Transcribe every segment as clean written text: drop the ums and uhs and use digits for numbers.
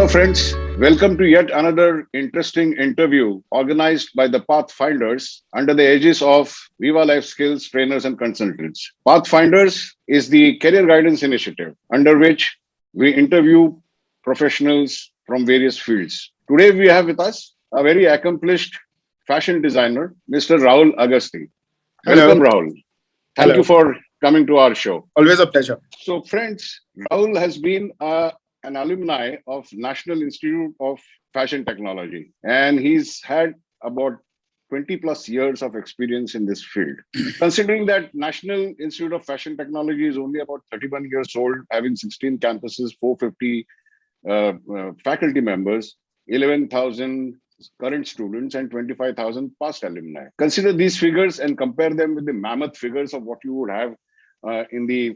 Hello, friends. Welcome to yet another interesting interview organized by the Pathfinders under the aegis of Viva Life Skills Trainers and Consultants. Pathfinders is the career guidance initiative under which we interview professionals from various fields. Today, we have with us a very accomplished fashion designer, Mr. Rahul Agasti. Welcome, Hello. Rahul. Thank you Hello. for coming to our show. Always a pleasure. So, friends, Rahul has been an alumni of National Institute of Fashion Technology, and he's had about 20 plus years of experience in this field. Considering that National Institute of Fashion Technology is only about 31 years old, having 16 campuses, 450 faculty members, 11,000 current students, and 25,000 past alumni. Consider these figures and compare them with the mammoth figures of what you would have in the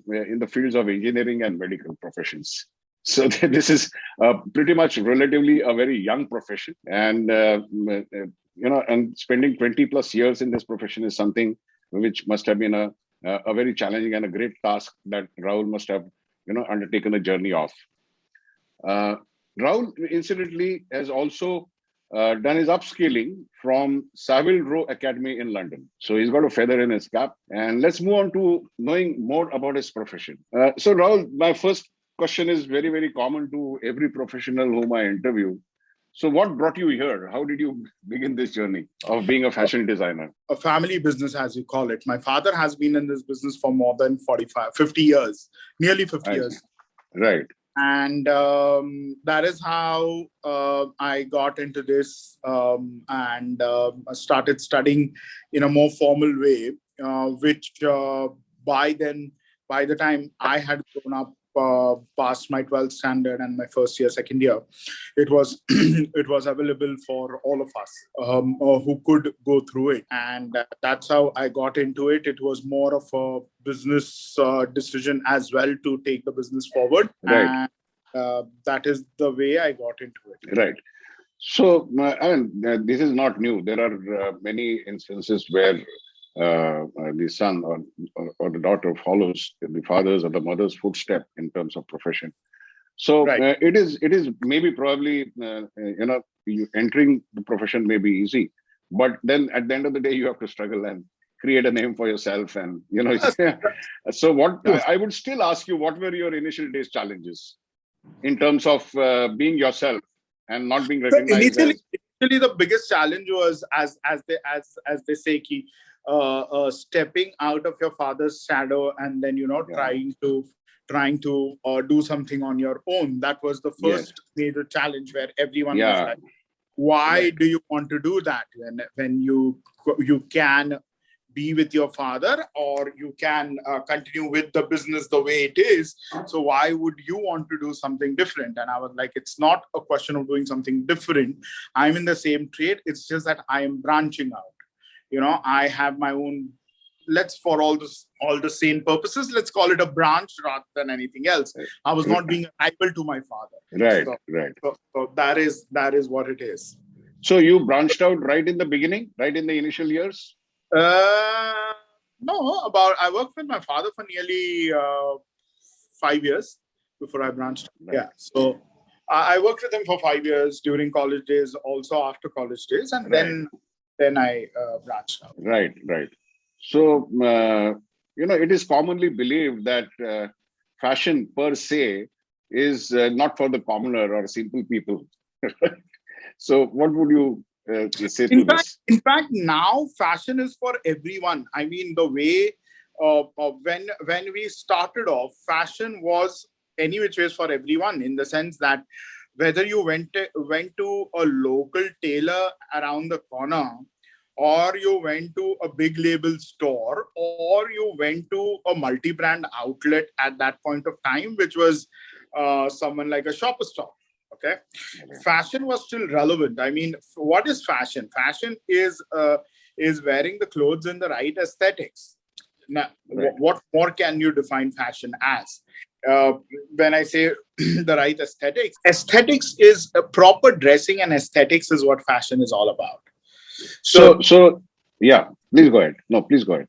fields of engineering and medical professions. So this is pretty much relatively a very young profession, and and spending 20 plus years in this profession is something which must have been a very challenging and a great task that Rahul must have undertaken a journey of. Rahul, incidentally, has also done his upskilling from Savile Row Academy in London. So he's got a feather in his cap. And let's move on to knowing more about his profession. So Rahul, my first question is very, very common to every professional whom I interview. So what brought you here? How did you begin this journey of being a fashion designer? A family business, as you call it. My father has been in this business for more than 50 years, nearly 50 years. Right. And that is how I got into this and started studying in a more formal way, which by the time I had grown up, past my 12th standard and my first year, second year, it was it was available for all of us who could go through it, and that's how I got into it. It was more of a business decision as well to take the business forward, right. And that is the way I got into it. Right. So, this is not new. There are many instances where the son or the daughter follows the father's or the mother's footstep in terms of profession. So Right. it is maybe probably you entering the profession may be easy, but then at the end of the day you have to struggle and create a name for yourself, and So what I would still ask you, what were your initial days challenges in terms of being yourself and not being So recognized as initially, the biggest challenge was as they say, ki, stepping out of your father's shadow and then trying to do something on your own. That was the yes, first major challenge where everyone was yeah, like, "Why right, do you want to do that when you can be with your father, or you can continue with the business the way it is? So why would you want to do something different?" And I was like, it's not a question of doing something different. I'm in the same trade. It's just that I am branching out. I have my own, let's, for all the same purposes, let's call it a branch rather than anything else. I was not being a rival to my father. right, So, right. so that is what it is. So you branched out right in the beginning, right in the initial years? Uh, no, I worked with my father for nearly 5 years before I branched. Right, Yeah, so I worked with him for 5 years during college days, also after college days, and right, then I branched out. right, right. So, it is commonly believed that fashion per se is not for the commoner or simple people. So, what would you say to In fact, this? in fact, now fashion is for everyone. I mean, the way when we started off, fashion was any which ways for everyone, in the sense that whether you went to a local tailor around the corner, or you went to a big label store, or you went to a multi-brand outlet at that point of time, which was someone like a shopper stop. Okay, fashion was still relevant. I mean, what is fashion? Fashion is wearing the clothes in the right aesthetics. Now, Right, what more can you define fashion as? Uh, when I say the right aesthetics is a proper dressing, and aesthetics is what fashion is all about. So so, yeah, please go ahead. No, please go ahead.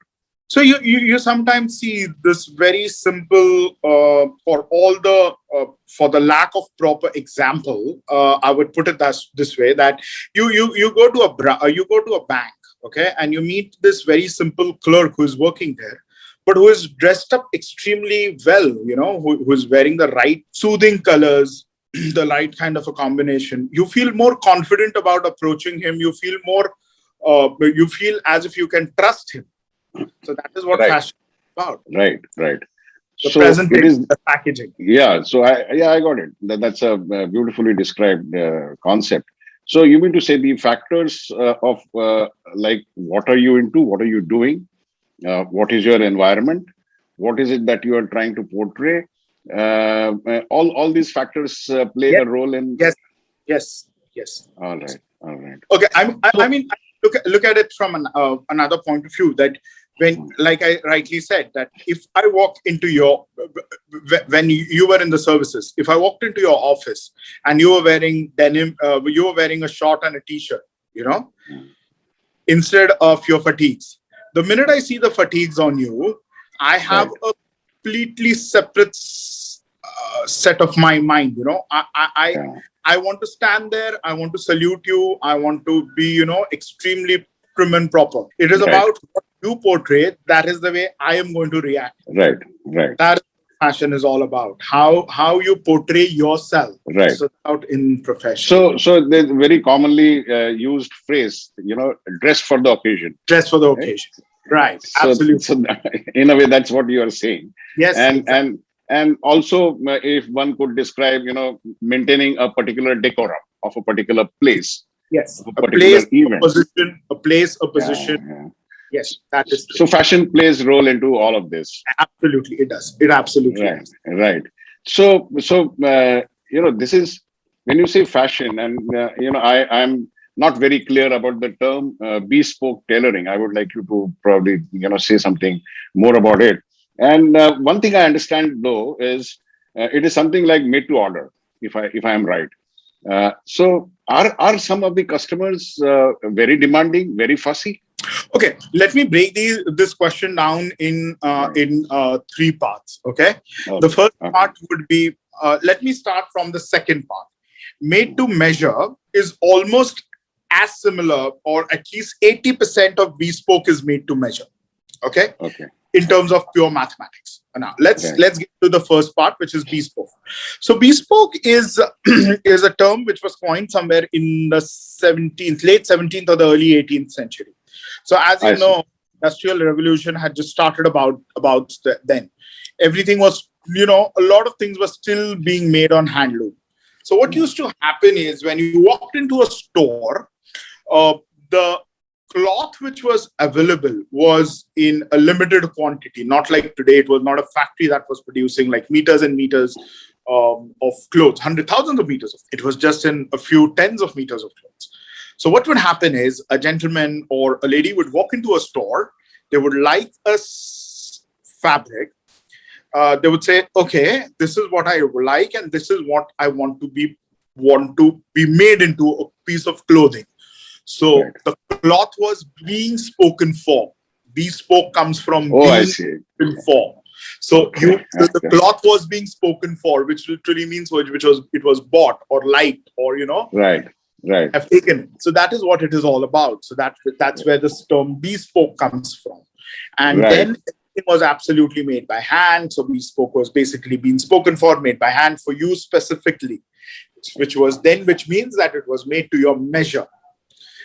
So you sometimes see this very simple for the lack of proper example. I would put it this way, that you go to a bank, okay, and you meet this very simple clerk who is working there, but who is dressed up extremely well, who is wearing the right soothing colors, the right kind of a combination. You feel more confident about approaching him. You feel you feel as if you can trust him. So that is what Right. fashion is about. Right. The So presentation, it is. the packaging. Yeah. So I got it. That's a beautifully described concept. So you mean to say the factors of like, what are you into? What are you doing? What is your environment? What is it that you are trying to portray? All these factors play Yes, a role in. yes. All right. Okay, So, I mean, look at it from another point of view, that when, like I rightly said, that if I walk into when you were in the services, if I walked into your office and you were wearing denim, you were wearing a short and a t-shirt, instead of your fatigues. The minute I see the fatigues on you, I have a completely separate set of my mind. I want to stand there. I want to salute you. I want to be, extremely prim and proper. It is about what you portray. That is the way I am going to react. Right. That is what fashion is all about. How you portray yourself. Right. So out in profession. So there's very commonly used phrase, dress for the occasion. Dress for the occasion. Right. Absolutely. So in a way, that's what you are saying. Yes. And also, if one could describe, maintaining a particular decorum of a particular place. Yes. A particular event. A position. Yeah. Yes, that is true. So fashion plays role into all of this. Absolutely, it does. It absolutely does. Right. So this is, when you say fashion, and I'm not very clear about the term bespoke tailoring. I would like you to probably say something more about it. And one thing I understand though is it is something like made to order, if I am right. So are some of the customers very demanding, very fussy? Okay, let me break this question down in 3 parts. Okay, the first part would be, let me start from the second part. Made to measure is almost as similar, or at least 80% of bespoke is made to measure. Okay. In terms of pure mathematics. Now let's get to the first part, which is bespoke. So bespoke is a term which was coined somewhere in the late 17th or the early 18th century. So as you know, Industrial Revolution had just started about then. Everything was, a lot of things were still being made on handloom. So what used to happen is, when you walked into a store, the cloth which was available was in a limited quantity, not like today. It was not a factory that was producing like meters and meters of clothes, thousands of meters. It was just in a few tens of meters of clothes. So what would happen is, a gentleman or a lady would walk into a store. They would like a fabric. They would say, okay, this is what I like, and this is what I want to be made into a piece of clothing. So the cloth was being spoken for. Bespoke comes from being spoken for. So the cloth was being spoken for, which literally means it was bought or liked, or Right. have taken it. So that is what it is all about. So that's where this term bespoke comes from. And then it was absolutely made by hand. So bespoke was basically being spoken for, made by hand for you specifically, which means that it was made to your measure.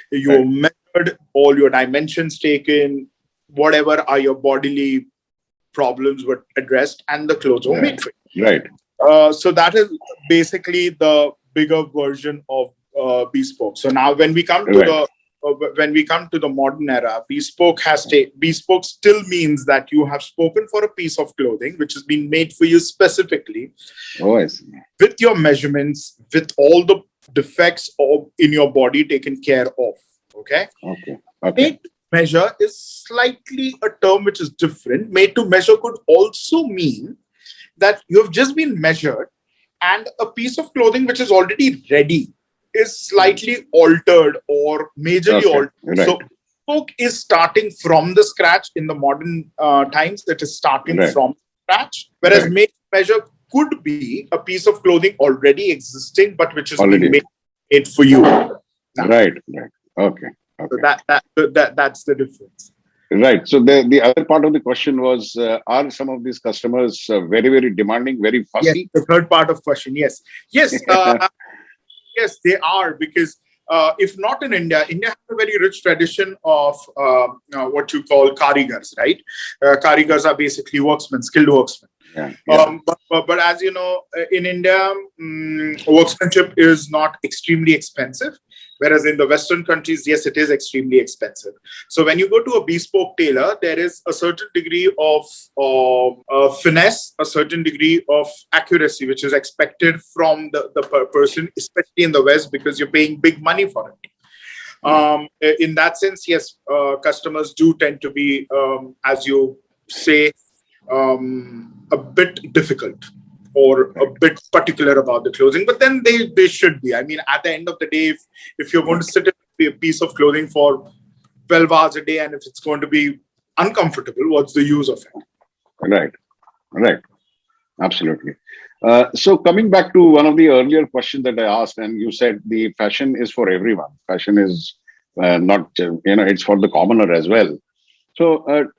You measured, all your dimensions taken, whatever are your bodily problems were addressed, and the clothes were made for you. Right. So that is basically the bigger version of bespoke. So now when we come to the modern era, bespoke still means that you have spoken for a piece of clothing which has been made for you specifically, with your measurements, with all the defects in your body taken care of. Okay. Made to measure is slightly a term which is different. Made to measure could also mean that you have just been measured, and a piece of clothing which is already ready is slightly altered or majorly altered. bespoke is starting from the scratch in the modern times. It is starting from scratch, whereas make measure could be a piece of clothing already existing, but which is being made for you. Right. Okay. So that's the difference. Right. So the other part of the question was, are some of these customers very, very demanding, very fussy? Yes, the third part of question. Yes. Yes, they are, because if not in India, India has a very rich tradition of what you call karigars, right? Karigars are basically worksmen, skilled worksmen. But as you know, in India, workmanship is not extremely expensive. Whereas in the Western countries, yes, it is extremely expensive. So when you go to a bespoke tailor, there is a certain degree of finesse, a certain degree of accuracy, which is expected from the person, especially in the West, because you're paying big money for it. In that sense, yes, customers do tend to be, as you say, a bit difficult or a bit particular about the clothing, but then they should be. I mean, at the end of the day, if you're going to sit in a piece of clothing for 12 hours a day, and if it's going to be uncomfortable, what's the use of it? Right. Absolutely. So coming back to one of the earlier questions that I asked, and you said the fashion is for everyone. Fashion is not, it's for the commoner as well. So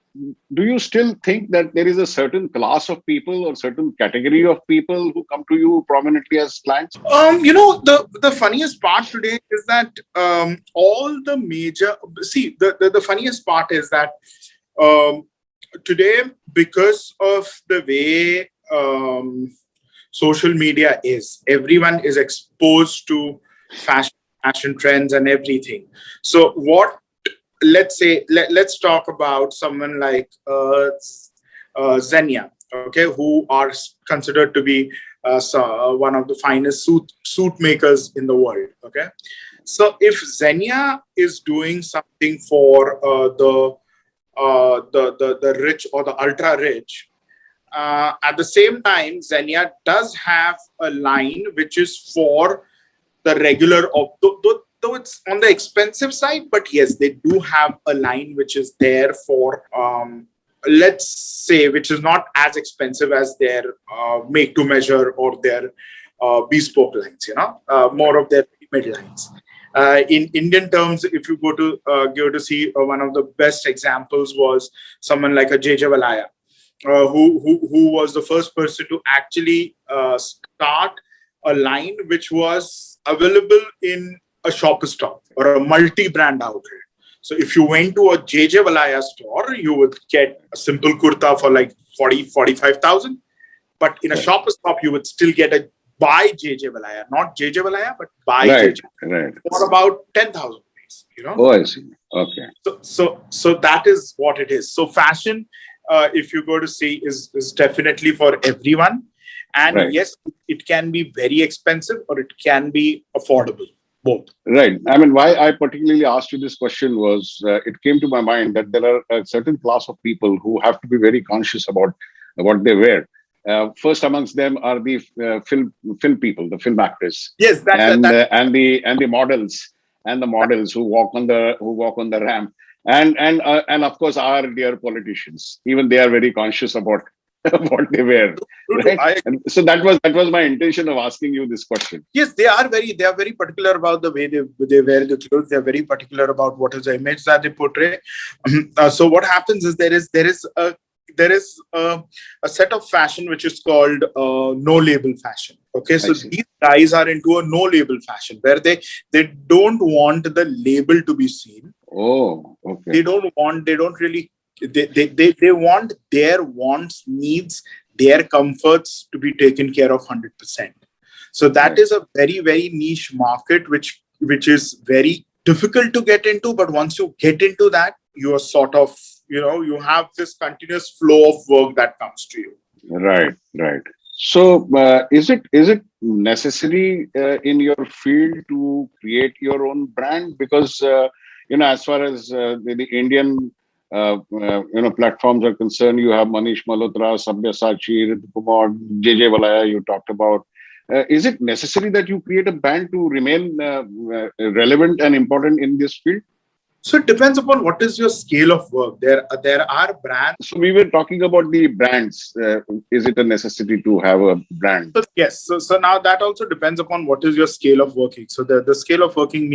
do you still think that there is a certain class of people or certain category of people who come to you prominently as clients? The funniest part today is that all the major, the funniest part is that today, because of the way social media is, everyone is exposed to fashion trends and everything. So let's talk about someone like Xenia, okay, who are considered to be one of the finest suit makers in the world. Okay, so if Xenia is doing something for the rich or the ultra rich, at the same time, Xenia does have a line which is for the regular, though it's on the expensive side, but yes, they do have a line which is there for, let's say, which is not as expensive as their make to measure or their bespoke lines, more of their mid lines. In Indian terms, if you go to see one of the best examples was someone like a JJ Valaya, who was the first person to actually start a line which was available in a shop stop or a multi-brand outlet. So if you went to a JJ Valaya store, you would get a simple kurta for like 40,000-45,000. But in a shop stop, you would still get a by JJ Valaya, not JJ Valaya, but by JJ for about 10,000 rupees. Oh, I see. Okay. So that is what it is. So fashion, if you go to see, is definitely for everyone. And yes, it can be very expensive or it can be affordable. Both. Right. I mean, why I particularly asked you this question was it came to my mind that there are a certain class of people who have to be very conscious about what they wear. First amongst them are the film people, the film actors. Yes, and the models who walk on the ramp, and of course our dear politicians. Even they are very conscious about what they wear. Right? And so that was my intention of asking you this question. Yes, they are very particular about the way they wear the clothes. They are very particular about what is the image that they portray. So what happens is there is a set of fashion which is called no label fashion. Okay, so these guys are into a no label fashion where they don't want the label to be seen. Oh, okay. They don't really. They want their wants, needs, their comforts to be taken care of 100%. So that is a very, very niche market, which is very difficult to get into. But once you get into that, you are sort of, you have this continuous flow of work that comes to you. Right. So is it necessary in your field to create your own brand? Because, as far as the Indian platforms are concerned, you have Manish Malhotra, Sabyasachi, Ritu Kumar, JJ Valaya you talked about. Is it necessary that you create a brand to remain relevant and important in this field? So it depends upon what is your scale of work. There are brands. So we were talking about the brands. Is it a necessity to have a brand? So yes, so now that also depends upon what is your scale of working. So the scale of working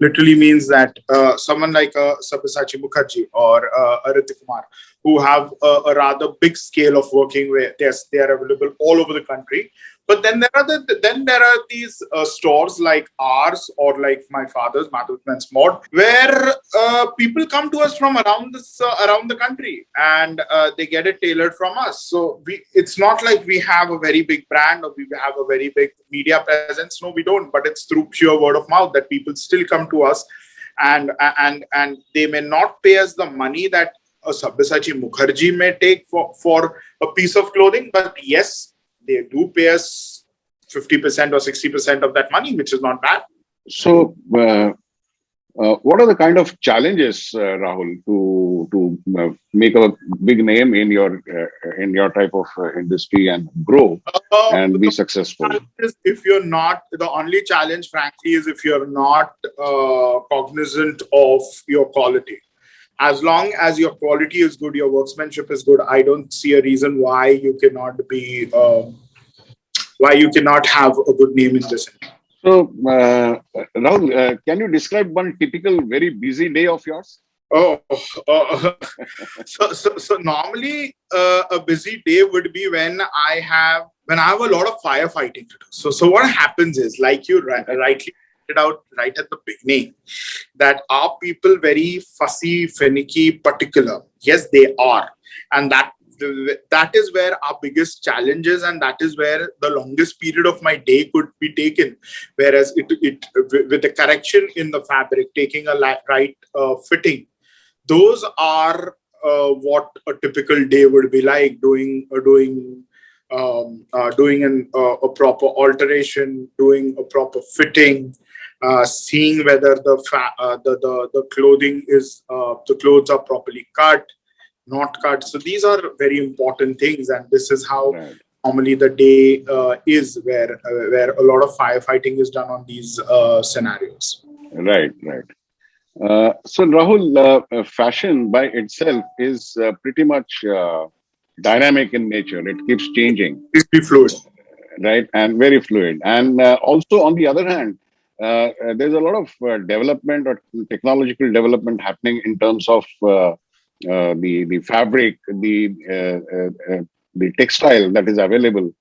literally means that someone like Sabyasachi Mukherjee or Ariti Kumar, who have a rather big scale of working, where they are available all over the country. But then there are these stores like ours, or like my father's, Madhutman's Mod, where people come to us from around the country, and they get it tailored from us. So it's not like we have a very big brand or we have a very big media presence. No, we don't. But it's through pure word of mouth that people still come to us, and they may not pay us the money that a Sabyasachi Mukherjee may take for a piece of clothing, but yes, they do pay us 50% or 60% of that money, which is not bad. So, what are the kind of challenges, Rahul, to make a big name in your type of industry and grow and be successful? If you're not, the only challenge, frankly, is if you're not cognizant of your quality. As long as your quality is good, your workmanship is good, I don't see a reason why you cannot have a good name in this industry. So, Rahul, can you describe one typical very busy day of yours? Oh, so normally a busy day would be when I have a lot of firefighting to do. So what happens is, like you rightly pointed out right at the beginning, that are people very fussy, finicky, particular? Yes, they are, and that is where our biggest challenge is, and that is where the longest period of my day could be taken. Whereas it with the correction in the fabric, taking a right fitting, those are what a typical day would be like. Doing a proper alteration, doing a proper fitting, seeing whether the clothes are properly cut, not cut. So these are very important things, and this is how normally the day is, where a lot of firefighting is done on these scenarios. Right. So, Rahul, fashion by itself is pretty much dynamic in nature. It keeps changing. It's be fluid, right, and very fluid. And also, on the other hand, there's a lot of development or technological development happening in terms of the fabric, the textile that is available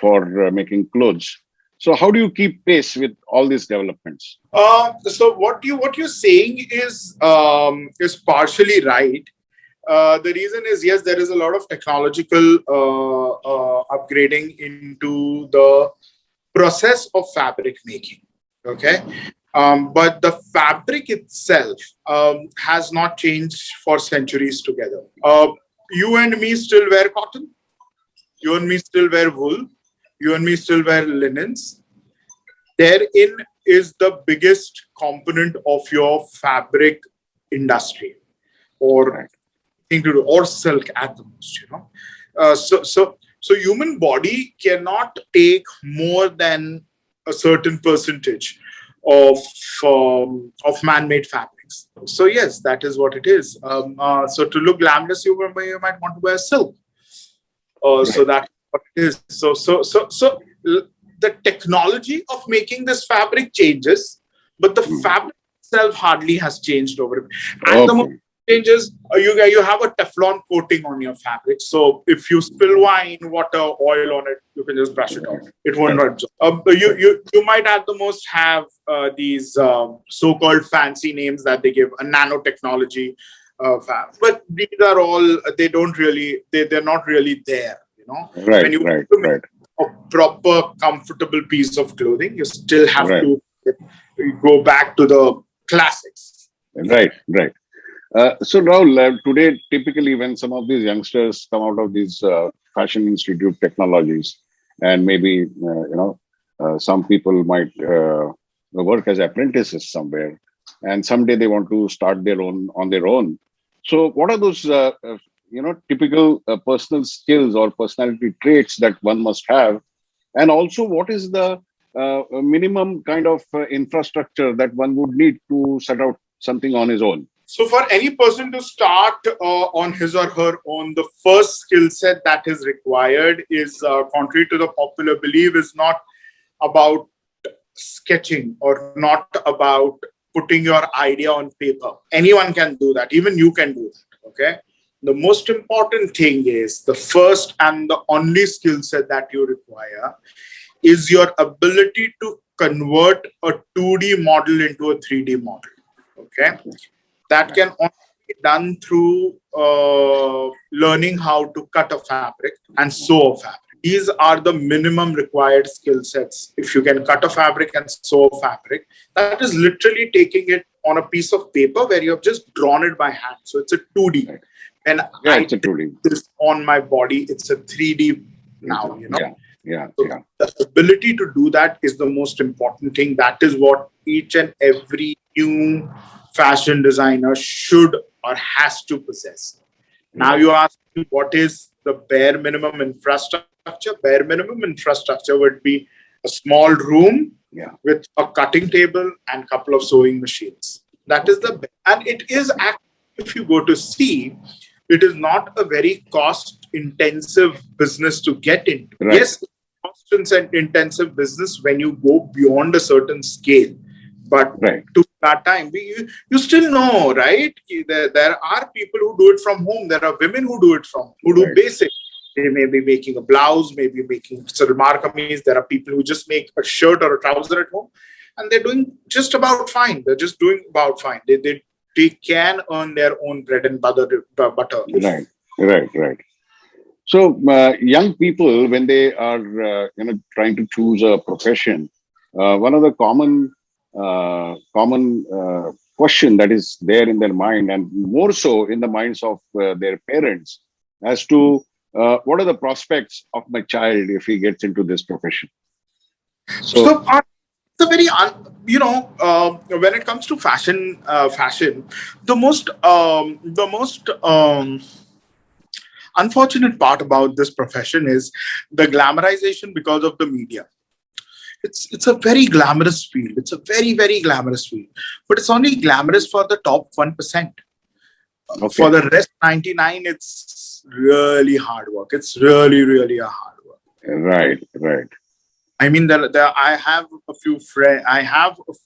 for making clothes. So, how do you keep pace with all these developments? So what you're saying is partially right. The reason is, yes, there is a lot of technological upgrading into the process of fabric making. Okay. But the fabric itself has not changed for centuries together. You and me still wear cotton. You and me still wear wool. You and me still wear linens. Therein is the biggest component of your fabric industry, or thing to do, or silk at the most. So human body cannot take more than a certain percentage of man-made fabrics. So yes, that is what it is. So to look glamorous, you might want to wear silk. So that's what it is. So the technology of making this fabric changes, but the fabric itself hardly has changed over. At the moment, changes, you have a Teflon coating on your fabric. So if you spill wine, water, oil on it, you can just brush it off. It won't absorb. You might at the most have these so-called fancy names that they give, a nanotechnology but these are all, they're not really there. When you make a proper comfortable piece of clothing, you still have to go back to the classics. Right. So Rahul, today typically when some of these youngsters come out of these fashion institute technologies, and maybe some people might work as apprentices somewhere, and someday they want to start on their own. So what are those typical personal skills or personality traits that one must have, and also what is the minimum kind of infrastructure that one would need to set something on his own? So for any person to start on his or her own, the first skill set that is required is, contrary to the popular belief, is not about sketching or not about putting your idea on paper. Anyone can do that. Even you can do that. Okay. The most important thing is the first and the only skill set that you require is your ability to convert a 2D model into a 3D model. Okay. That can only be done through learning how to cut a fabric and sew a fabric. These are the minimum required skill sets. If you can cut a fabric and sew a fabric, that is literally taking it on a piece of paper where you have just drawn it by hand. So it's a 2D. Right. And it's a 2D. This on my body, it's a 3D now, So the ability to do that is the most important thing. That is what each and every new fashion designer should or has to possess. Now you ask me, what is the bare minimum infrastructure? Bare minimum infrastructure would be a small room with a cutting table and a couple of sewing machines. That is and it is actually, if you go to see, it is not a very cost intensive business to get into. Right. Yes, cost intensive business when you go beyond a certain scale. But to that time, you still know, right? There are people who do it from home. There are women who do it who do basic. They may be making a blouse, maybe making salwar kameez. There are people who just make a shirt or a trouser at home, and they're doing just about fine. They're just doing about fine. They can earn their own bread and butter. Right. So young people, when they are trying to choose a profession, one of the common question that is there in their mind, and more so in the minds of their parents, as to what are the prospects of my child if he gets into this profession. So it's a very when it comes to fashion, the most unfortunate part about this profession is the glamorization because of the media. It's a very glamorous field. It's a very, very glamorous field. But it's only glamorous for the top 1%. For the rest 99, it's really hard work. It's really, really a hard work. Right. I mean, I have a few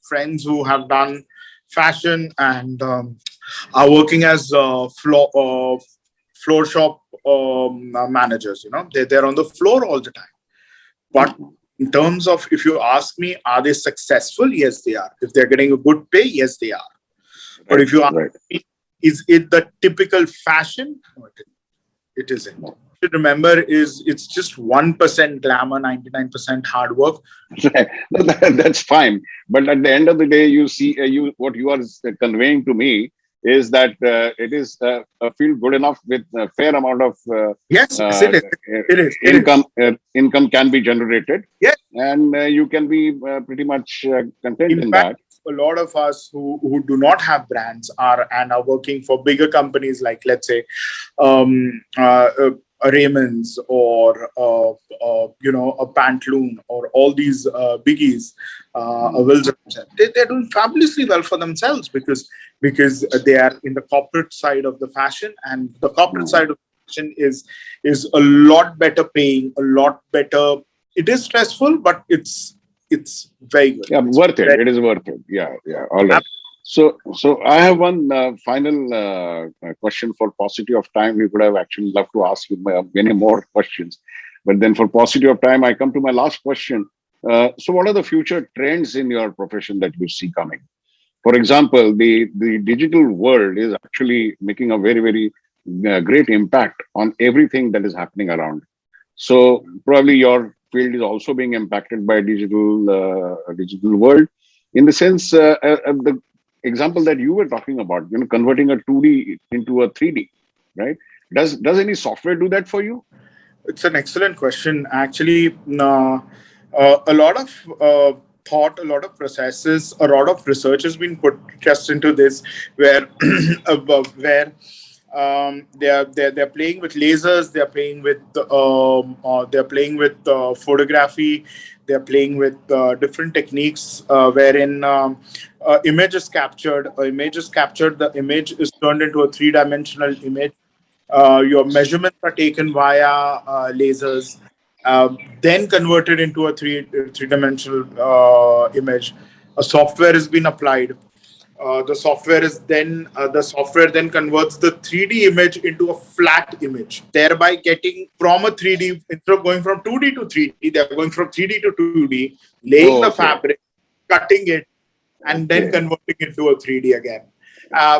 friends who have done fashion and are working as floor shop managers. They're on the floor all the time. But in terms of, if you ask me, are they successful? Yes, they are. If they're getting a good pay, yes, they are. But if you ask me, is it the typical fashion? No, it isn't. What you should remember is it's just 1% glamour, 99% hard work. That's fine. But at the end of the day, you see, what you are conveying to me is that it is a field good enough with a fair amount of income can be generated. Yes. And you can be pretty much content in that. A lot of us who do not have brands are working for bigger companies like, let's say, Raymond's or a Pantaloon or all these biggies, they're doing fabulously well for themselves because they are in the corporate side of the fashion, and the corporate side of fashion is a lot better paying, a lot better. It is stressful, but it's very good. Yeah, worth it. It is worth it. Yeah. All right. So I have one final question for paucity of time. We could have actually loved to ask you many more questions, but then for paucity of time, I come to my last question. So what are the future trends in your profession that you see coming? For example, the digital world is actually making a very, very great impact on everything that is happening around. So probably your field is also being impacted by digital world, in the sense the example that you were talking about, converting a 2D into a 3D, right? Does any software do that for you? It's an excellent question. Actually, a lot of thought, a lot of processes, a lot of research has been put just into this, where they're playing with lasers, they're playing with photography, They're playing with different techniques wherein image is captured. The image is turned into a three-dimensional image. Your measurements are taken via lasers, then converted into a three-dimensional image. A software has been applied. The software then converts the 3D image into a flat image, thereby getting from a 3D, instead of going from 2D to 3D, they're going from 3D to 2D, laying the fabric, cutting it, and then converting it to a 3D again.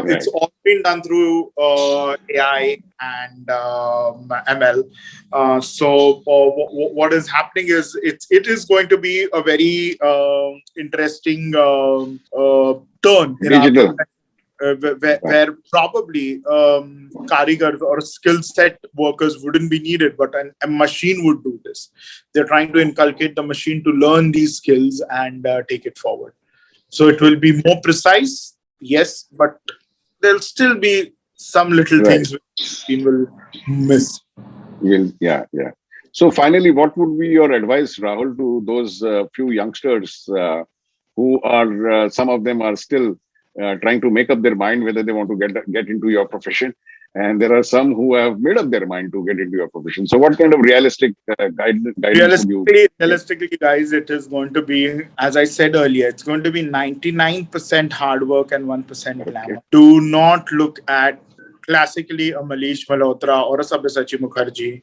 It's all been done through AI and ML. What is happening is it is going to be a very interesting turn in our profession, where probably karigars or skill set workers wouldn't be needed, but a machine would do this. They're trying to inculcate the machine to learn these skills and take it forward. So it will be more precise, yes, but there'll still be some little things which we will miss. Yeah. So finally, what would be your advice, Rahul, to those few youngsters who are, some of them are still trying to make up their mind whether they want to get into your profession, and there are some who have made up their mind to get into your profession. So what kind of realistic guidance would you? Realistically, guys, it is going to be, as I said earlier, it's going to be 99% hard work and 1% glamour. Do not look at classically a Manish Malhotra or a Sabyasachi Mukherjee.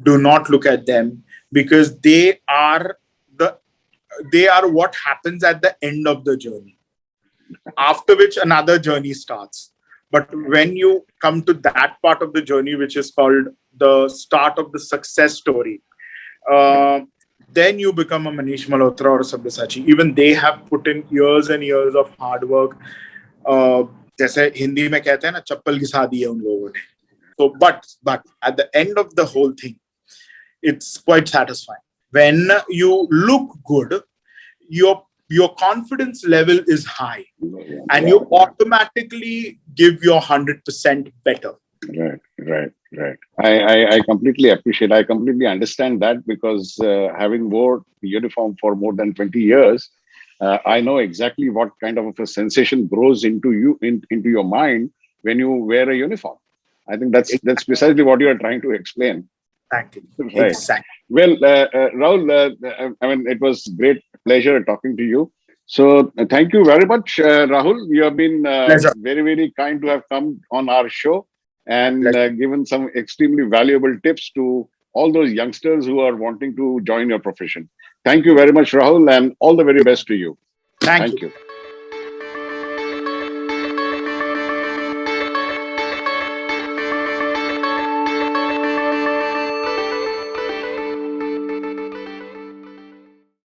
Do not look at them, because they are what happens at the end of the journey, after which another journey starts. But when you come to that part of the journey, which is called the start of the success story, then you become a Manish Malhotra or a Sabyasachi. Even they have put in years and years of hard work. जैसे हिंदी में कहते हैं ना, चप्पल घिसा दी है उन लोगों ने. So, but at the end of the whole thing, it's quite satisfying. When you look good, your confidence level is high, and you automatically give your 100% better. Right. I completely appreciate. I completely understand that, because having wore the uniform for more than 20 years, I know exactly what kind of a sensation grows into your mind when you wear a uniform. I think that's precisely what you are trying to explain. Exactly. Right. Exactly. Well, Rahul, I mean, it was great pleasure talking to you. So thank you very much, Rahul. You have been very, very kind to have come on our show and given some extremely valuable tips to all those youngsters who are wanting to join your profession. Thank you very much, Rahul, and all the very best to you. Thank you.